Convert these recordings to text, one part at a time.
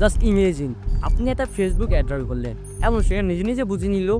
Just imagine আপনি একটা Facebook ad run করলেন এবং সে নিজে নিজে বুঝে নিল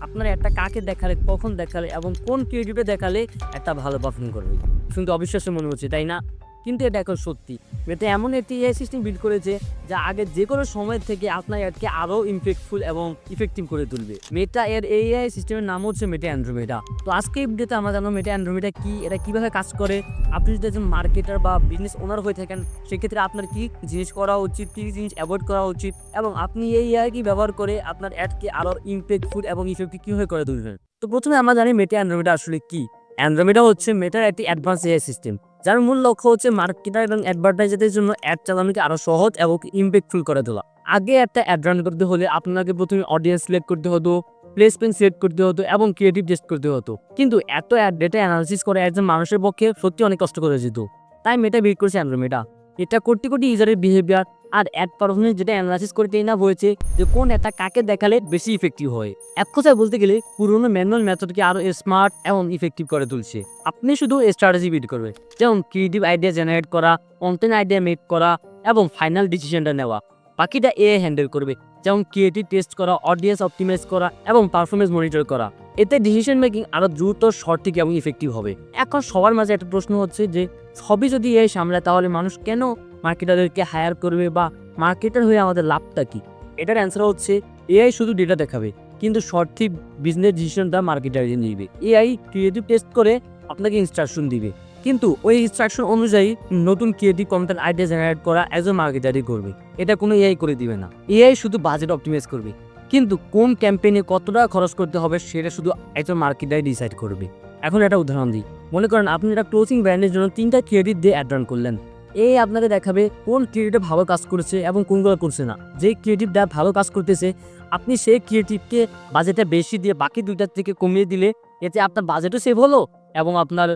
আপনার একটা কাকে দেখালে, কখন দেখালে এবং কোন ক্রিয়েটিভে দেখালে একটা ভালো পারফর্ম করবে। শুনতে অবিশ্বাস্য মনে হচ্ছে, তাই না? কিন্তু এটা এখন সত্যি। এটা এমন একটি এআই সিস্টেম বিল্ড করেছে যা আগে যে কোনো সময় থেকে আপনার অ্যাডকে আরও ইমপ্যাক্টফুল এবং ইফেক্টিভ করে তুলবে। মেটা এর এআই সিস্টেমের নাম হচ্ছে মেটা অ্যান্ড্রোমেডা। তো আজকে এই ভিডিওতে আমরা জানবো মেটা অ্যান্ড্রোমেডা কি, এটা কীভাবে কাজ করে। আপনি যদি একজন মার্কেটার বা বিজনেস ওনার হয়ে থাকেন, সেক্ষেত্রে আপনার কী জিনিস করা উচিত, কী জিনিস অ্যাভয়েড করা উচিত, এবং আপনি এই এআই কি ব্যবহার করে আপনার অ্যাডকে আরও ইমপ্যাক্টফুল এবং ইফেক্টিভ কীভাবে করে তুলবেন। তো প্রথমে আমরা জানি মেটা অ্যান্ড্রোমেডা আসলে কি। অ্যান্ড্রোমেডা হচ্ছে মেটার একটি অ্যাডভান্স এআই সিস্টেম, যার মূল লক্ষ্য হচ্ছে মার্কেটার এবং অ্যাডভার্টাইজারদের জন্য অ্যাড চালানোকে আরও সহজ এবং ইমপ্যাক্টফুল করে তোলা। আগে একটা অ্যাড রান করতে হলে আপনাকে প্রথমে অডিয়েন্স সিলেক্ট করতে হতো, প্লেসমেন্ট সিলেক্ট করতে হতো এবং ক্রিয়েটিভ টেস্ট করতে হতো। কিন্তু এত অ্যাড ডেটা অ্যানালিসিস করে একজন মানুষের পক্ষে সত্যি অনেক কষ্ট করে যেত। তাই মেটা বিল্ড করেছে অ্যান্ড্রোমেডা। এটা কোটি কোটি ইউজারের বিহেভিয়ার আর অ্যাড পারফরমেন্স যেটা অ্যানালাইসিস করে না হয়েছে যে কোন একটা কাকে দেখালে বেশি ইফেক্টিভ হয়। এক কথায় বলতে গেলে পুরোনো ম্যানুয়াল মেথডকে আরও স্মার্ট এবং ইফেক্টিভ করে তুলছে। আপনি শুধু স্ট্র্যাটেজি বিল্ড করবে, যেমন ক্রিয়েটিভ আইডিয়া জেনারেট করা, কন্টেন্ট আইডিয়া মেক করা এবং ফাইনাল ডিসিশনটা নেওয়া। বাকিটা এআই হ্যান্ডেল করবে, যেমন ক্রিয়েটিভ টেস্ট করা, অডিয়েন্স অপটিমাইজ করা এবং পারফরমেন্স মনিটর করা। এতে ডিসিশন মেকিং আরও দ্রুত, সঠিক এবং ইফেক্টিভ হবে। এখন সবার মাঝে একটা প্রশ্ন হচ্ছে যে সবই যদি এআই সামলায়, তাহলে মানুষ কেন মার্কেটারদেরকে হায়ার করবে, বা মার্কেটার হয়ে আমাদের লাভটা কি? এটার অ্যান্সার হচ্ছে এআই শুধু ডেটা দেখাবে, কিন্তু সঠিক বিজনেস ডিসিশনটা মার্কেটারই নিবে। এআই ক্রিয়েটিভ টেস্ট করে আপনাকে ইনস্ট্রাকশন দিবে, কিন্তু ওই ইনস্ট্রাকশন অনুযায়ী নতুন ক্রিয়েটিভ কন্টেন্ট আইডিয়া জেনারেট করা একজন মার্কেটারই করবে। এটা কোনো এআই করে দিবে না। এআই শুধু বাজেট অপটিমাইজ করবে, কিন্তু কোন ক্যাম্পেইনে কত টাকা খরচ করতে হবে সেটা শুধু একজন মার্কেটারই ডিসাইড করবে। এখন একটা উদাহরণ দিই। মনে করেন আপনি একটা ক্লোথিং ব্র্যান্ডের জন্য 3টা ক্রিয়েটিভ দিয়ে অ্যাড রান করলেন। এই আপনাকে দেখাবে কোন ক্রিয়েটিভ ভালো কাজ করেছে এবং কোনগুলো করছে না। যে ক্রিয়েটিভটা ভালো কাজ করতেছে, আপনি সেই ক্রিয়েটিভকে বাজেটটা বেশি দিয়ে বাকি দুইটার থেকে কমিয়ে দিলে এতে আপনার বাজেটও সেভ হলো এবং আপনার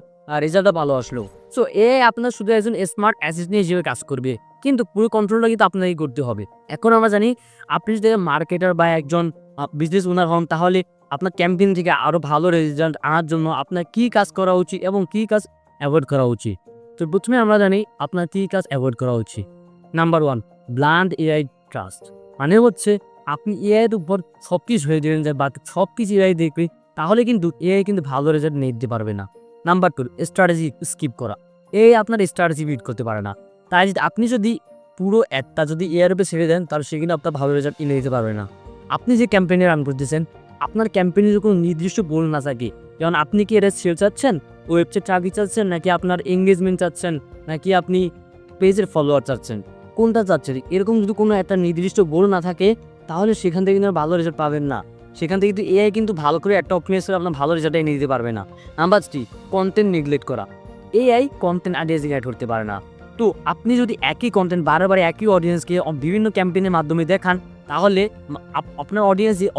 রেজাল্টও ভালো আসলো। সো আপনার শুধু একজন স্মার্ট অ্যাসিস্ট্যান্ট হিসেবে কাজ করবে, কিন্তু পুরো কন্ট্রোলটা কিন্তু আপনাকেই করতে হবে। এখন আমরা জানি আপনি যদি মার্কেটার বা একজন বিজনেস ওনার হন, তাহলে আপনার ক্যাম্পেইন থেকে আরও ভালো রেজাল্ট আনার জন্য আপনার কী কাজ করা উচিত এবং কী কাজ অ্যাভয়েড করা উচিত। তো প্রথমে আমরা জানি আপনার কী কাজ অ্যাভয়েড করা উচিত। Number 1, bland AI trust. মানে হচ্ছে আপনি এআইয়ের উপর সব কিছু হয়ে দিলেন যে বা সব কিছু এআই দেখবে, তাহলে কিন্তু এআই কিন্তু ভালো রেজাল্ট নিয়ে দিতে পারবে না। নাম্বার 2, স্ট্র্যাটেজি স্কিপ করা। এআই আপনার স্ট্র্যাটেজি বিট করতে পারে না। তাই আপনি যদি পুরো অ্যাডটা যদি এআইয়ের উপরে ছেড়ে দেন, তাহলে সে কিন্তু আপনার ভালো রেজাল্ট এনে দিতে পারবে না। আপনি যে ক্যাম্পেইনে রান করতেছেন, আপনার ক্যাম্পেইনের কোনো নির্দিষ্ট গোল না থাকে, যেমন আপনি কি এটা সেল চাচ্ছেন, ওয়েবসাইট ট্রাফিক চাচ্ছেন, নাকি আপনার এঙ্গেজমেন্ট চাচ্ছেন, নাকি আপনি পেজের ফলোয়ার চাচ্ছেন, কোনটা চাচ্ছেন, এরকম যদি কোনো একটা নির্দিষ্ট গোল না থাকে, তাহলে সেখান থেকে কিন্তু ভালো রেজাল্ট পাবেন না। সেখান থেকে কিন্তু এআই কিন্তু ভালো করে একটা অপটিমাইজ করে আপনার ভালো রেজাল্ট এনে দিতে পারবে না। নাম্বার 3, কন্টেন্ট নেগলেক্ট করা। এআই কন্টেন্ট আইডিয়া জেনারেট করতে পারে না। তো আপনি যদি একই কন্টেন্ট বারবার একই অডিয়েন্সকে বিভিন্ন ক্যাম্পেইনের মাধ্যমে দেখান, তাহলে আপনার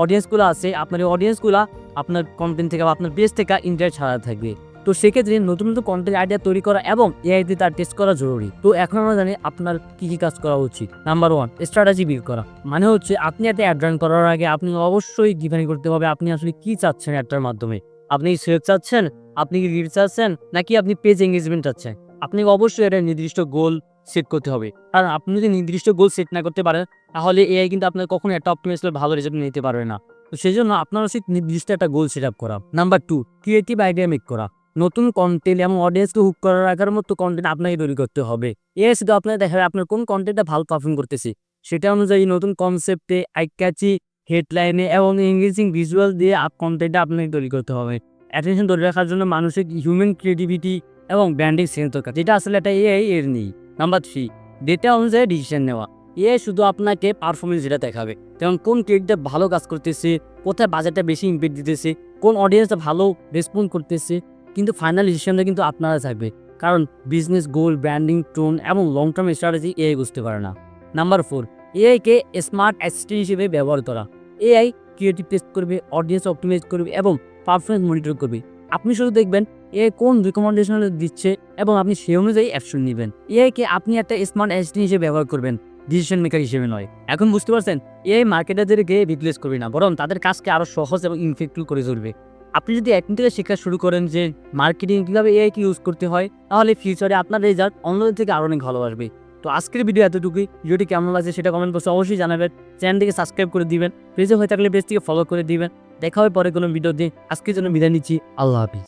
অডিয়েন্সগুলো আছে, আপনার এই অডিয়েন্সগুলো আপনার কন্টেন্ট থেকে বা আপনার পেজ থেকে ইন্টারেস্ট ছাড়া থাকবে। তো সেক্ষেত্রে নতুন নতুন কন্টেন্ট আইডিয়া তৈরি করা এবং এআই দিয়ে তার টেস্ট করা জরুরি। তো এখন আমরা জানি আপনার কী কী কাজ করা উচিত। নাম্বার 1, স্ট্র্যাটেজি বিল্ড করা। মানে হচ্ছে আপনি একটা অ্যাড রান করার আগে আপনি অবশ্যই ডিফাইন করতে হবে আপনি আসলে কী চাচ্ছেন অ্যাডটার মাধ্যমে। আপনি সেল চাচ্ছেন, আপনি কি রিচ চাচ্ছেন, নাকি আপনি পেজ এঙ্গেজমেন্ট চাচ্ছেন। আপনি অবশ্যই একটা নির্দিষ্ট গোল সেট করতে হবে, কারণ আপনি যদি নির্দিষ্ট গোল সেট না করতে পারেন, তাহলে এআই কিন্তু আপনার কখনো একটা অপটিমাইজ করে ভালো রেজাল্ট নিতে পারবে না। তো সেই জন্য আপনার উচিত নির্দিষ্ট একটা গোল সেট আপ করা। নাম্বার 2, ক্রিয়েটিভ আইডিয়া মেক করা। নতুন কন্টেন্ট এবং অডিয়েন্সকে হুক করার আগার মতো কন্টেন্ট আপনাকে তৈরি করতে হবে। এআই শুধু আপনাকে দেখাবে আপনার কোন কন্টেন্টটা ভালো পারফর্ম করতেছে, সেটা অনুযায়ী নতুন কনসেপ্টে, আই ক্যাচি হেডলাইনে এবং এঙ্গেজিং ভিজুয়াল দিয়ে কন্টেন্টটা আপনাকে তৈরি করতে হবে। অ্যাটেনশন ধরে রাখার জন্য মানুষের হিউম্যান ক্রিয়েটিভিটি এবং ব্র্যান্ডিং সেন্স দরকার, যেটা আসলে একটা এআই এর নেই। নাম্বার 3, ডেটা অনুযায়ী ডিসিশন নেওয়া। এআই শুধু আপনাকে পারফরমেন্স যেটা দেখাবে, যেমন কোন ক্রিয়েটটা ভালো কাজ করতেছে, কোথায় বাজেটটা বেশি ইম্প্যাক্ট দিতেছে, কোন অডিয়েন্সটা ভালো রেসপন্ড করতেছে, কিন্তু ফাইনাল ডিসিশনটা কিন্তু আপনারা থাকবে, কারণ বিজনেস গোল, ব্র্যান্ডিং, টোন এবং লং টার্ম স্ট্র্যাটেজি এআই বুঝতে পারে না। নাম্বার 4, এআইকে স্মার্ট অ্যাসিস্ট্যান্ট হিসেবে ব্যবহার করা। এআই ক্রিয়েটিভ টেস্ট করবে, অডিয়েন্স অপটিমাইজ করবে এবং পারফরমেন্স মনিটর করবে। আপনি শুধু দেখবেন এআই কোন রিকমেন্ডেশন দিচ্ছে এবং আপনি সেই অনুযায়ী অ্যাকশন নেবেন। এআইকে আপনি একটা স্মার্ট অ্যাসিস্ট্যান্ট হিসেবে ব্যবহার করবেন, ডিসিশন মেকার হিসেবে নয়। এখন বুঝতে পারছেন, এআই মার্কেটারদেরকে রিপ্লেস করবে না, বরং তাদের কাজকে আরও সহজ এবং ইনফেক্টিভ করে তুলবে। আপনি যদি এখন থেকে শেখা শুরু করেন যে মার্কেটিং কীভাবে এআইকে ইউজ করতে হয়, তাহলে ফিউচারে আপনার রেজাল্ট অন্যদের থেকে আরও অনেক ভালো আসবে। তো আজকের ভিডিও এতটুকুই। ভিডিওটি কেমন লাগছে সেটা কমেন্ট বক্সে অবশ্যই জানাবেন। চ্যানেলটিকে সাবস্ক্রাইব করে দিবেন, পেজে হয়ে থাকলে পেজটিকে ফলো করে দিবেন। দেখা হয় পরে কোনো ভিডিও দিয়ে। আজকের জন্য বিদায় নিচ্ছি। আল্লাহ হাফিজ।